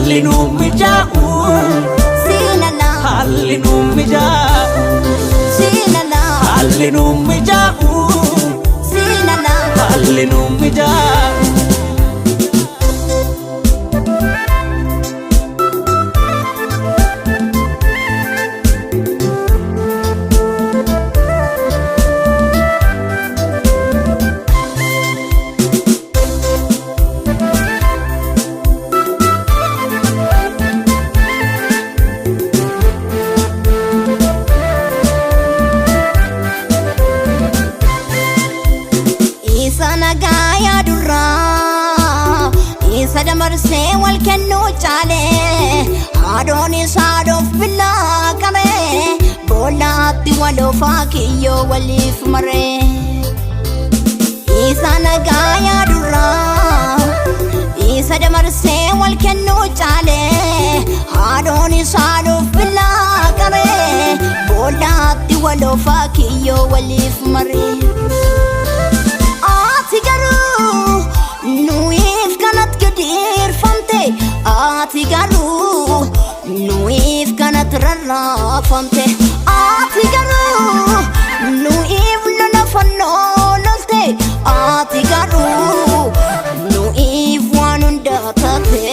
Hallinum mija'u Sinala Hallinum mija'u Sinala Hallinum mija'u Sinala Hallinum mija'u Gaya durra isa damarse wal kennu chale adoni sadof billa kame bolatti walo fakiyo walif mare isa gaya durra isa damarse wal kennu chale adoni sadof billa kame bolatti walo fakiyo walif mare Nuif kanat kedir famte ati garu Nuif kanat rara famte ati garu Nuif lana fanno lolte ati garu Nuif wanunda tate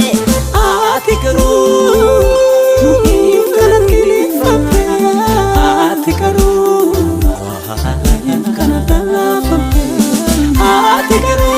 ati garu Nuif kanat kedir famte ati garu kanat rara famte ati garu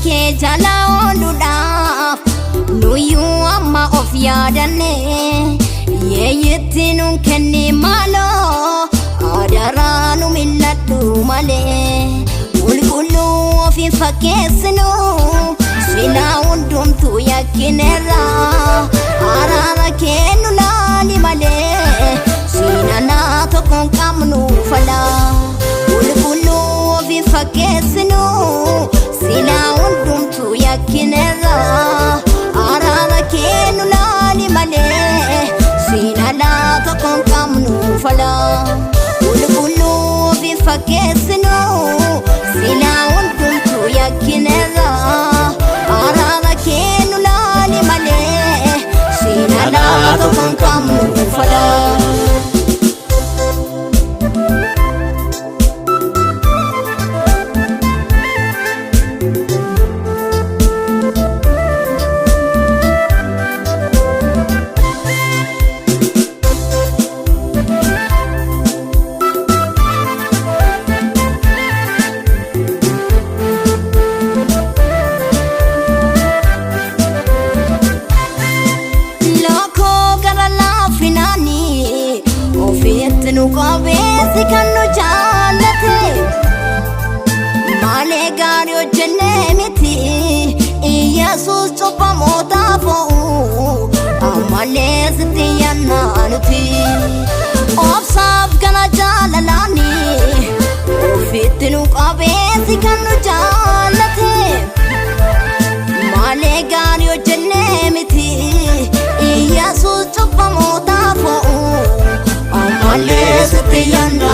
Ke jala onduda nuyu amma of yadane ye yettinun kenni malo adaranu milladdu male ulgulu fi fakesnu sina undum tu yakinera arara kenu lali male sina na to kon kamnu fala ulgulu fi fakesnu sina undum tu yakinera arara kenu lali male sina la to kon kamnu fala ulgulu fi fakesnu sina undum tu yakinera arara kenu lali male sina la to kon kamnu fala nu qabesi kannu jaalate male gario jennemiti Yesus chopa mota fo amale sitiyannanuti ofsaf kana jalalani fitnu qabesi kannu jaalate male gario jennemiti Yesus chopa mota fo Malese te yanda